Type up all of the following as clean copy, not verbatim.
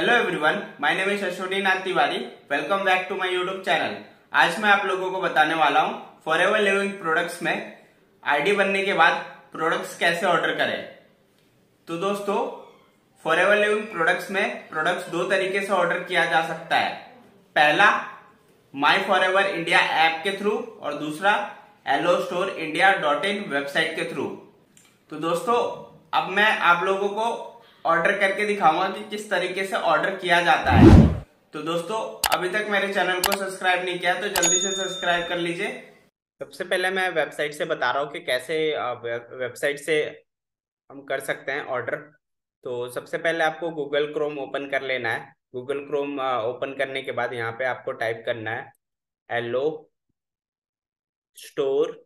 Hello everyone, my name is Ashwini Nath Tiwari. Welcome back to my YouTube channel. आज मैं आप लोगों को बताने वाला हूं फॉरएवर लिविंग प्रोडक्ट्स में आईडी बनने के बाद प्रोडक्ट्स कैसे ऑर्डर करें। तो दोस्तों, फॉरएवर लिविंग प्रोडक्ट्स में प्रोडक्ट्स दो तरीके से ऑर्डर किया जा सकता है। पहला, माई फॉरएवर इंडिया ऐप के थ्रू और दूसरा allostorindia.in वेबसाइट के थ्रू। तो दोस्तों, अब मैं आप लोगों को ऑर्डर करके दिखाऊंगा कि किस तरीके से ऑर्डर किया जाता है। तो दोस्तों, अभी तक मेरे चैनल को सब्सक्राइब नहीं किया तो जल्दी से सब्सक्राइब कर लीजिए। सबसे पहले मैं वेबसाइट से बता रहा हूँ कि कैसे वेबसाइट से हम कर सकते हैं ऑर्डर। तो सबसे पहले आपको गूगल क्रोम ओपन कर लेना है। गूगल क्रोम ओपन करने के बाद यहाँ पे आपको टाइप करना है एलो स्टोर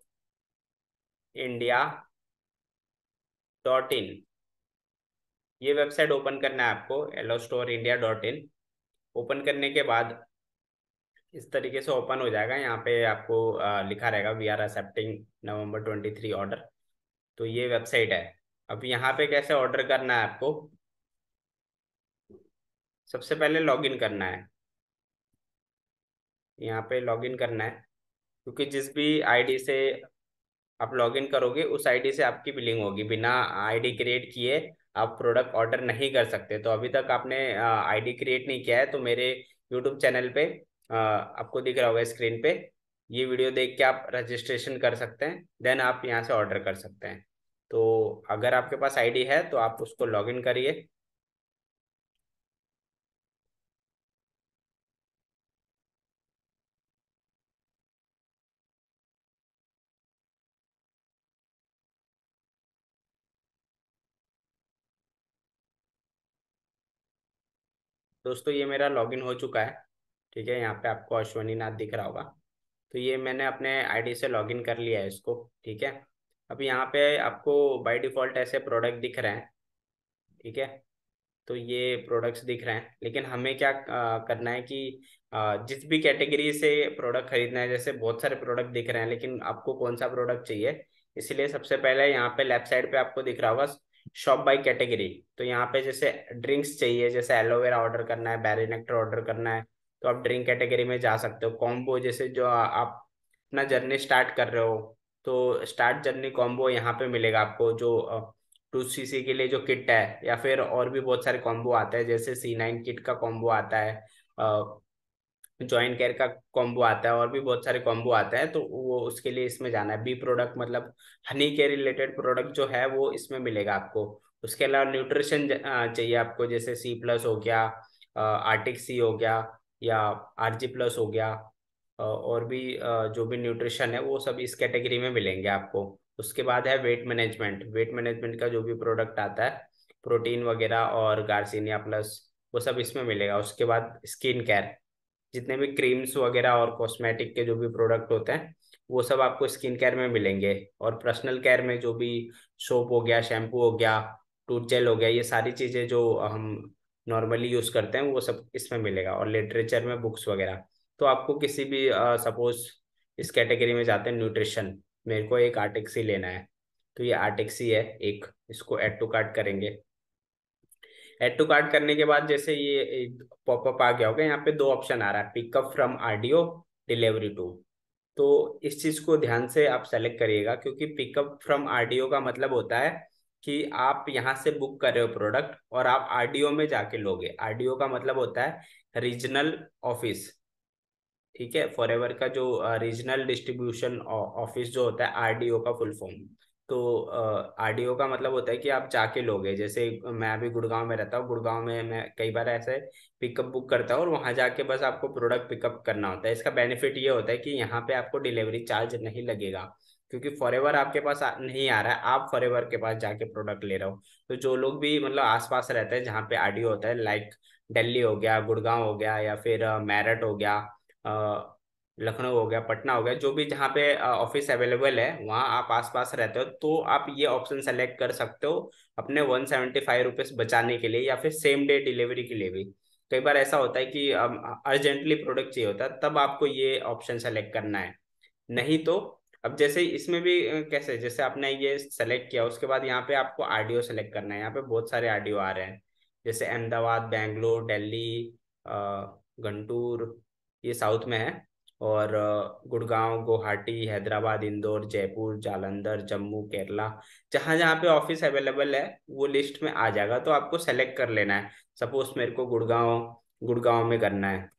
इंडिया .in। ये वेबसाइट ओपन करना है आपको, allostorindia.in। ओपन करने के बाद इस तरीके से ओपन हो जाएगा। यहाँ पे आपको लिखा रहेगा we are accepting November 23 order. तो ये वेबसाइट है। अब यहाँ पे कैसे ऑर्डर करना है आपको, सबसे पहले लॉगिन करना है। यहाँ पे लॉगिन करना है, क्योंकि जिस भी आईडी से आप लॉगिन करोगे उस आईडी से आपकी बिलिंग होगी। बिना आईडी क्रिएट किए आप प्रोडक्ट ऑर्डर नहीं कर सकते। तो अभी तक आपने आईडी क्रिएट नहीं किया है तो मेरे यूट्यूब चैनल पे आपको दिख रहा होगा स्क्रीन पे, ये वीडियो देख के आप रजिस्ट्रेशन कर सकते हैं, देन आप यहाँ से ऑर्डर कर सकते हैं। तो अगर आपके पास आईडी है तो आप उसको लॉगिन करिए। दोस्तों, ये मेरा लॉगिन हो चुका है। ठीक है, यहाँ पे आपको अश्वनी नाथ दिख रहा होगा। तो ये मैंने अपने आईडी से लॉगिन कर लिया है इसको। ठीक है, अब यहाँ पे आपको बाय डिफ़ॉल्ट ऐसे प्रोडक्ट दिख रहे हैं। ठीक है, तो ये प्रोडक्ट्स दिख रहे हैं, लेकिन हमें क्या करना है कि जिस भी कैटेगरी से प्रोडक्ट खरीदना है, जैसे बहुत सारे प्रोडक्ट दिख रहे हैं लेकिन आपको कौन सा प्रोडक्ट चाहिए, इसलिए सबसे पहले यहाँ पे लेफ्ट साइड पे आपको दिख रहा होगा शॉप बाय कैटेगरी। तो यहाँ पे जैसे ड्रिंक्स चाहिए, जैसे एलोवेरा ऑर्डर करना है, बैरी नेक्टर ऑर्डर करना है, तो आप ड्रिंक कैटेगरी में जा सकते हो। कॉम्बो, जैसे जो आप अपना जर्नी स्टार्ट कर रहे हो तो स्टार्ट जर्नी कॉम्बो यहाँ पे मिलेगा आपको। जो 2cc के लिए जो किट है, या फिर और भी बहुत सारे कॉम्बो आते हैं, जैसे C9 किट का कॉम्बो आता है, जॉइंट केयर का कॉम्बो आता है, और भी बहुत सारे कॉम्बो आता है। तो वो उसके लिए इसमें जाना है। बी प्रोडक्ट मतलब हनी के रिलेटेड प्रोडक्ट जो है वो इसमें मिलेगा आपको। उसके अलावा न्यूट्रिशन चाहिए आपको, जैसे C+ हो गया, आर्टिक सी हो गया, या RG+ हो गया, और भी जो भी न्यूट्रिशन है वो सब इस कैटेगरी में मिलेंगे आपको। उसके बाद है वेट मैनेजमेंट। वेट मैनेजमेंट का जो भी प्रोडक्ट आता है, प्रोटीन वगैरह और गार्सिनिया प्लस, वो सब इसमें मिलेगा। उसके बाद स्किन केयर, जितने भी क्रीम्स वगैरह और कॉस्मेटिक के जो भी प्रोडक्ट होते हैं वो सब आपको स्किन केयर में मिलेंगे। और पर्सनल केयर में जो भी सोप हो गया, शैम्पू हो गया, टूथ जेल हो गया, ये सारी चीज़ें जो हम नॉर्मली यूज़ करते हैं वो सब इसमें मिलेगा। और लिटरेचर में बुक्स वगैरह। तो आपको किसी भी सपोज इस कैटेगरी में जाते हैं न्यूट्रिशन, मेरे को एक आर्टिक्सी लेना है, तो ये आर्टिक्सी है एक, इसको ऐड टू कार्ट करेंगे। ऐड टू कार्ट करने के बाद जैसे ये पॉपअप आ गया होगा, यहाँ पे दो ऑप्शन आ रहा है, pickup from RDO, delivery to. तो इस चीज को ध्यान से आप सेलेक्ट करिएगा, क्योंकि पिकअप फ्रॉम आरडीओ का मतलब होता है कि आप यहाँ से बुक कर रहे हो प्रोडक्ट और आप आरडीओ में जाके लोगे। आरडीओ का मतलब होता है रीजनल ऑफिस। ठीक है, फॉरएवर का जो रीजनल डिस्ट्रीब्यूशन ऑफिस जो होता है, आरडीओ का फुल फॉर्म। तो आरडीओ का मतलब होता है कि आप जाके लोगे। जैसे मैं अभी गुड़गांव में रहता हूँ, गुड़गांव में मैं कई बार ऐसे पिकअप बुक करता हूँ और वहां जाके बस आपको प्रोडक्ट पिकअप करना होता है। इसका बेनिफिट ये होता है कि यहाँ पे आपको डिलीवरी चार्ज नहीं लगेगा, क्योंकि फॉरएवर आपके पास नहीं आ रहा है, आप फॉरएवर के पास जाके प्रोडक्ट ले रहे हो। तो जो लोग भी मतलब आसपास रहते हैं जहाँ पे आरडीओ होता है, लाइक दिल्ली हो गया, गुड़गांव हो गया, या फिर मेरठ हो गया, लखनऊ हो गया, पटना हो गया, जो भी जहाँ पे ऑफिस अवेलेबल है वहाँ आप आसपास रहते हो, तो आप ये ऑप्शन सेलेक्ट कर सकते हो अपने 175 रुपीज़ बचाने के लिए, या फिर सेम डे डिलीवरी के लिए भी। कई बार ऐसा होता है कि अर्जेंटली प्रोडक्ट चाहिए होता है, तब आपको ये ऑप्शन सेलेक्ट करना है। नहीं तो अब जैसे इसमें भी कैसे, जैसे आपने ये सेलेक्ट किया उसके बाद यहाँ पे आपको आरडीओ सेलेक्ट करना है। यहाँ पे बहुत सारे आरडीओ आ रहे हैं, जैसे अहमदाबाद, बेंगलोर, दिल्ली, गुंटूर, ये साउथ में है। और गुड़गांव, गुवाहाटी, हैदराबाद, इंदौर, जयपुर, जालंधर, जम्मू, केरला, जहाँ जहाँ पे ऑफिस अवेलेबल है वो लिस्ट में आ जाएगा। तो आपको सेलेक्ट कर लेना है। सपोज मेरे को गुड़गांव गुड़गांव में करना है,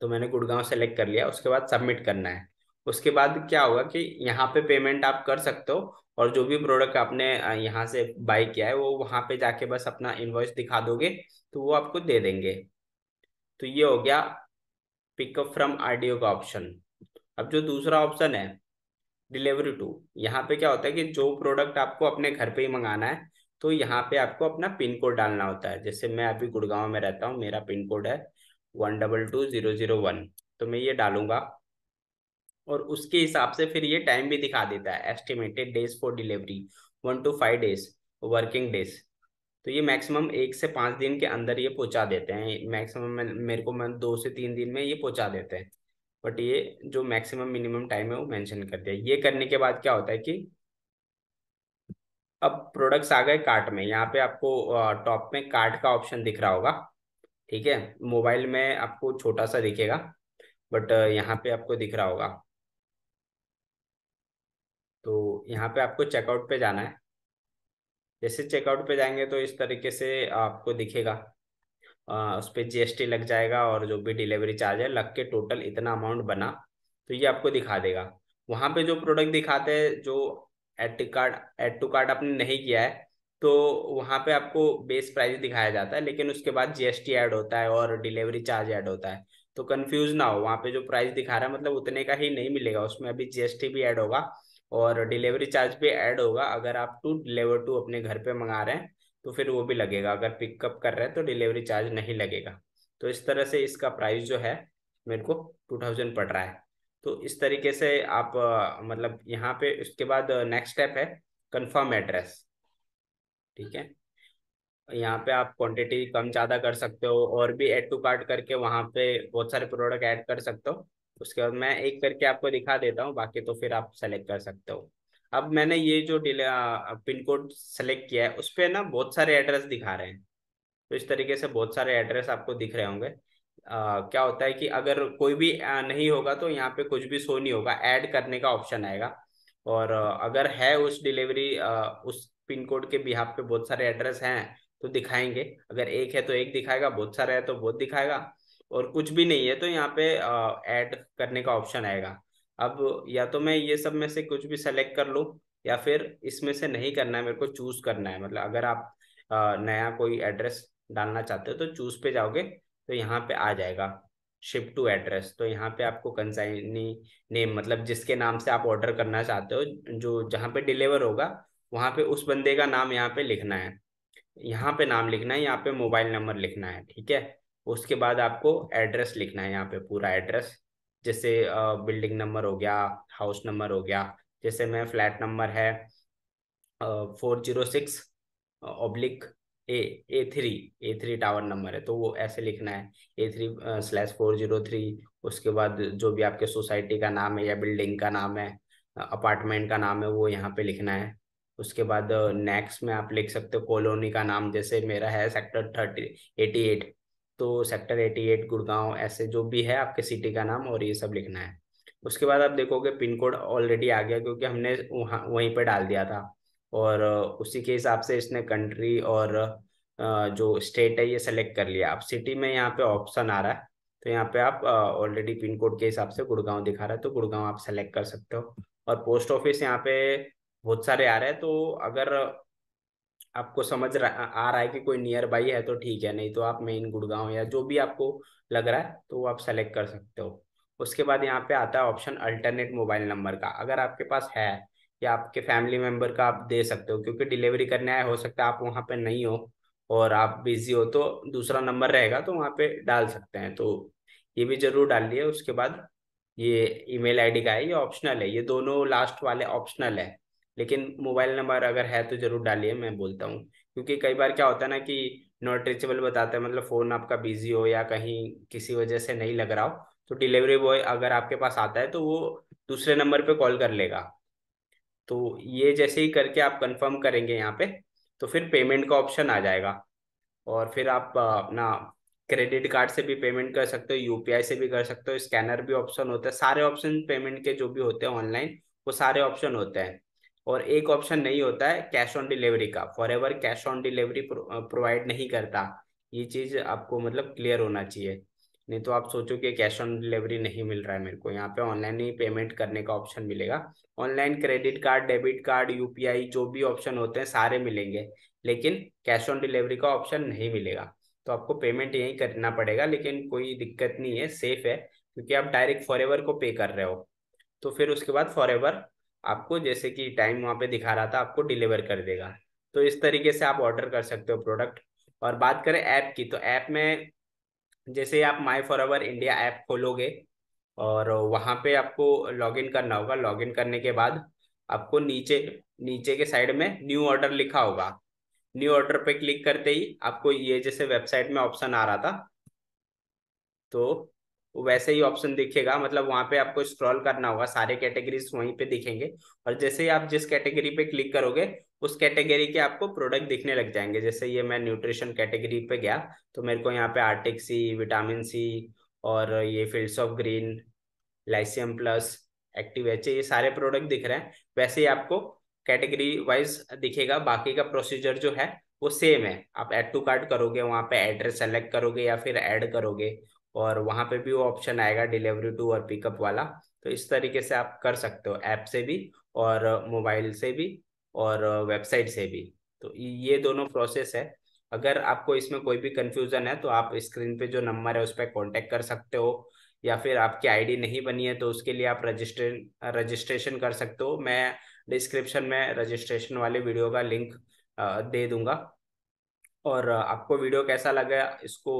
तो मैंने गुड़गांव सेलेक्ट कर लिया। उसके बाद सबमिट करना है। उसके बाद क्या होगा कि यहाँ पे पेमेंट आप कर सकते हो, और जो भी प्रोडक्ट आपने यहाँ से बाई किया है वो वहाँ पे जाके बस अपना इनवॉइस दिखा दोगे, तो वो आपको दे देंगे। तो ये हो गया पिकअप फ्रॉम आरडीओ का ऑप्शन। अब जो दूसरा ऑप्शन है डिलीवरी टू, यहाँ पे क्या होता है कि जो प्रोडक्ट आपको अपने घर पे ही मंगाना है, तो यहाँ पे आपको अपना पिन कोड डालना होता है। जैसे मैं अभी गुड़गांव में रहता हूँ, मेरा पिन कोड है 122001। तो मैं ये डालूंगा, और उसके हिसाब से फिर ये टाइम भी दिखा देता है, estimated days for delivery 1 to 5 days working days. तो ये मैक्सिमम 1 से 5 दिन के अंदर ये पहुंचा देते हैं। मैक्सिमम मेरे को 2 से 3 दिन में ये पहुंचा देते हैं। बट ये जो मैक्सिमम मिनिमम टाइम है वो मेंशन कर दिया। ये करने के बाद क्या होता है कि अब प्रोडक्ट्स आ गए कार्ट में। यहाँ पे आपको टॉप में कार्ट का ऑप्शन दिख रहा होगा। ठीक है, मोबाइल में आपको छोटा सा दिखेगा, बट यहाँ पे आपको दिख रहा होगा। तो यहाँ पे आपको चेकआउट पे जाना है। जैसे चेकआउट पे जाएंगे तो इस तरीके से आपको दिखेगा। उस पर जीएसटी लग जाएगा, और जो भी डिलीवरी चार्ज है लग के टोटल इतना अमाउंट बना, तो ये आपको दिखा देगा। वहाँ पे जो प्रोडक्ट दिखाते हैं, जो ऐड टू कार्ट आपने नहीं किया है, तो वहाँ पे आपको बेस प्राइस दिखाया जाता है, लेकिन उसके बाद जीएसटी ऐड होता है और डिलीवरी चार्ज ऐड होता है। तो कंफ्यूज ना हो, वहाँ पे जो प्राइस दिखा रहा है मतलब उतने का ही नहीं मिलेगा, उसमें अभी जीएसटी भी ऐड होगा और डिलीवरी चार्ज भी ऐड होगा। अगर आप टू डिलीवर टू अपने घर पे मंगा रहे हैं तो फिर वो भी लगेगा, अगर पिकअप कर रहे हैं तो डिलीवरी चार्ज नहीं लगेगा। तो इस तरह से इसका प्राइस जो है मेरे को 2000 पड़ रहा है। तो इस तरीके से आप मतलब यहाँ पे उसके बाद नेक्स्ट स्टेप है कंफर्म एड्रेस। ठीक है, यहाँ पे आप क्वांटिटी कम ज़्यादा कर सकते हो, और भी ऐड टू कार्ट करके वहाँ पे बहुत सारे प्रोडक्ट ऐड कर सकते हो। उसके बाद मैं एक करके आपको दिखा देता हूँ, बाकी तो फिर आप सेलेक्ट कर सकते हो। अब मैंने ये जो पिन कोड सेलेक्ट किया है उस पे ना बहुत सारे एड्रेस दिखा रहे हैं। तो इस तरीके से बहुत सारे एड्रेस आपको दिख रहे होंगे। क्या होता है कि अगर कोई भी नहीं होगा तो यहाँ पे कुछ भी शो नहीं होगा, ऐड करने का ऑप्शन आएगा। और अगर है उस डिलीवरी उस पिन कोड के बिहाफ पे बहुत सारे एड्रेस हैं तो दिखाएंगे। अगर एक है तो एक दिखाएगा, बहुत सारे है तो बहुत दिखाएगा, और कुछ भी नहीं है तो यहाँ पे ऐड करने का ऑप्शन आएगा। अब या तो मैं ये सब में से कुछ भी सेलेक्ट कर लूँ, या फिर इसमें से नहीं करना है, मेरे को चूज करना है। मतलब अगर आप नया कोई एड्रेस डालना चाहते हो तो चूज पे जाओगे, तो यहाँ पे आ जाएगा शिप टू एड्रेस। तो यहाँ पे आपको कंसाइनी नेम, मतलब जिसके नाम से आप ऑर्डर करना चाहते हो, जो जहाँ पे डिलीवर होगा वहाँ पे उस बंदे का नाम यहाँ पे लिखना है। यहाँ पे नाम लिखना है, यहाँ पे मोबाइल नंबर लिखना है। ठीक है, उसके बाद आपको एड्रेस लिखना है, यहाँ पे पूरा एड्रेस। जैसे बिल्डिंग नंबर हो गया, हाउस नंबर हो गया। जैसे मैं फ्लैट नंबर है 406 ए ए थ्री टावर नंबर है, तो वो ऐसे लिखना है A3/403। उसके बाद जो भी आपके सोसाइटी का नाम है या बिल्डिंग का नाम है, अपार्टमेंट का नाम है, वो यहाँ पे लिखना है। उसके बाद नेक्स्ट में आप लिख सकते हो कॉलोनी का नाम। जैसे मेरा है सेक्टर 88, तो सेक्टर 88 गुड़गांव, ऐसे जो भी है आपके सिटी का नाम, और ये सब लिखना है। उसके बाद आप देखोगे पिन कोड ऑलरेडी आ गया, क्योंकि हमने वहाँ वहीं पे डाल दिया था। और उसी के हिसाब से इसने कंट्री और जो स्टेट है ये सेलेक्ट कर लिया। अब सिटी में यहाँ पे ऑप्शन आ रहा है, तो यहाँ पे आप ऑलरेडी पिन कोड के हिसाब से गुड़गांव दिखा रहा है, तो गुड़गांव आप सेलेक्ट कर सकते हो। और पोस्ट ऑफिस यहाँ पे बहुत सारे आ रहे हैं, तो अगर आपको आ रहा है कि कोई नियर बाई है तो ठीक है, नहीं तो आप मेन गुड़गांव या जो भी आपको लग रहा है तो वो आप सेलेक्ट कर सकते हो। उसके बाद यहाँ पे आता है ऑप्शन अल्टरनेट मोबाइल नंबर का। अगर आपके पास है, या आपके फैमिली मेंबर का आप दे सकते हो, क्योंकि डिलीवरी करने आए, हो सकता है आप वहाँ पे नहीं हो और आप बिजी हो, तो दूसरा नंबर रहेगा तो वहाँ पे डाल सकते हैं। तो ये भी जरूर डाल लिए। उसके बाद ये ईमेल आईडी का है, ये ऑप्शनल है। ये दोनों लास्ट वाले ऑप्शनल है, लेकिन मोबाइल नंबर अगर है तो जरूर डालिए, मैं बोलता हूँ। क्योंकि कई बार क्या होता है ना कि नॉट रीचेबल बताता है, मतलब फ़ोन आपका बिजी हो या कहीं किसी वजह से नहीं लग रहा हो, तो डिलीवरी बॉय अगर आपके पास आता है तो वो दूसरे नंबर पे कॉल कर लेगा। तो ये जैसे ही करके आप कंफर्म करेंगे यहाँ पे, तो फिर पेमेंट का ऑप्शन आ जाएगा। और फिर आप अपना क्रेडिट कार्ड से भी पेमेंट कर सकते हो, यूपीआई से भी कर सकते हो, स्कैनर भी ऑप्शन होता है, सारे ऑप्शन पेमेंट के जो भी होते हैं ऑनलाइन वो सारे ऑप्शन होते हैं। और एक ऑप्शन नहीं होता है कैश ऑन डिलीवरी का, for ever cash on delivery provide नहीं करता। ये चीज़ आपको मतलब क्लियर होना चाहिए, नहीं तो आप सोचो कि कैश ऑन डिलीवरी नहीं मिल रहा है मेरे को, यहाँ पे ऑनलाइन ही पेमेंट करने का ऑप्शन मिलेगा। Online credit card, debit card, UPI जो भी ऑप्शन होते हैं सारे मिलेंगे, लेकिन कैश ऑन डिलीवरी का ऑप्शन नहीं मिलेगा। तो आपको पेमेंट यही करना पड़ेगा, लेकिन कोई दिक्कत नहीं है, सेफ है, क्योंकि आप डायरेक्ट फॉरएवर को पे कर रहे हो। तो फिर उसके बाद फॉरएवर आपको जैसे कि टाइम वहाँ पे दिखा रहा था आपको डिलीवर कर देगा। तो इस तरीके से आप ऑर्डर कर सकते हो प्रोडक्ट। और बात करें ऐप की, तो ऐप में जैसे आप माई फॉरएवर इंडिया ऐप खोलोगे और वहाँ पे आपको लॉगिन करना होगा। लॉगिन करने के बाद आपको नीचे नीचे के साइड में न्यू ऑर्डर लिखा होगा। न्यू ऑर्डर पे क्लिक करते ही आपको ये जैसे वेबसाइट में ऑप्शन आ रहा था, तो वैसे ही ऑप्शन दिखेगा, मतलब वहां पे आपको स्क्रॉल करना होगा, सारे कैटेगरीज वहीं पे दिखेंगे। और जैसे ही आप जिस कैटेगरी पे क्लिक करोगे उस कैटेगरी के आपको प्रोडक्ट दिखने लग जाएंगे। जैसे ये मैं न्यूट्रिशन कैटेगरी पे गया तो मेरे को यहाँ पे आर्टिक सी, विटामिन सी, और ये fields of green, Lyceum plus, active H, ये सारे प्रोडक्ट दिख रहे हैं। वैसे ही आपको कैटेगरी वाइज दिखेगा। बाकी का प्रोसीजर जो है वो सेम है। आप ऐड टू कार्ट करोगे, वहाँ पे एड्रेस सेलेक्ट करोगे या फिर ऐड करोगे, और वहाँ पे भी वो ऑप्शन आएगा डिलीवरी टू और पिकअप वाला। तो इस तरीके से आप कर सकते हो, ऐप से भी और मोबाइल से भी और वेबसाइट से भी। तो ये दोनों प्रोसेस है। अगर आपको इसमें कोई भी कंफ्यूजन है तो आप स्क्रीन पे जो नंबर है उस पर कॉन्टेक्ट कर सकते हो, या फिर आपकी आईडी नहीं बनी है तो उसके लिए आप रजिस्ट्रेशन कर सकते हो। मैं डिस्क्रिप्शन में रजिस्ट्रेशन वाले वीडियो का लिंक दे दूंगा। और आपको वीडियो कैसा लगा इसको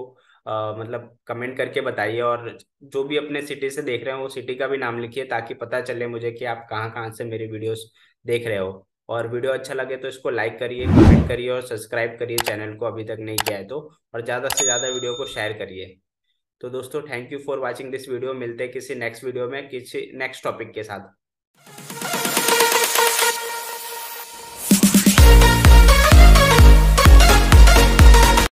मतलब कमेंट करके बताइए। और जो भी अपने सिटी से देख रहे हो वो सिटी का भी नाम लिखिए, ताकि पता चले मुझे कि आप कहाँ कहाँ से मेरी वीडियोस देख रहे हो। और वीडियो अच्छा लगे तो इसको लाइक करिए, कमेंट करिए और सब्सक्राइब करिए चैनल को, अभी तक नहीं किया है तो। और ज़्यादा से ज़्यादा वीडियो को शेयर करिए। तो दोस्तों, thank you for watching this video. मिलते हैं किसी नेक्स्ट वीडियो में किसी नेक्स्ट टॉपिक के साथ।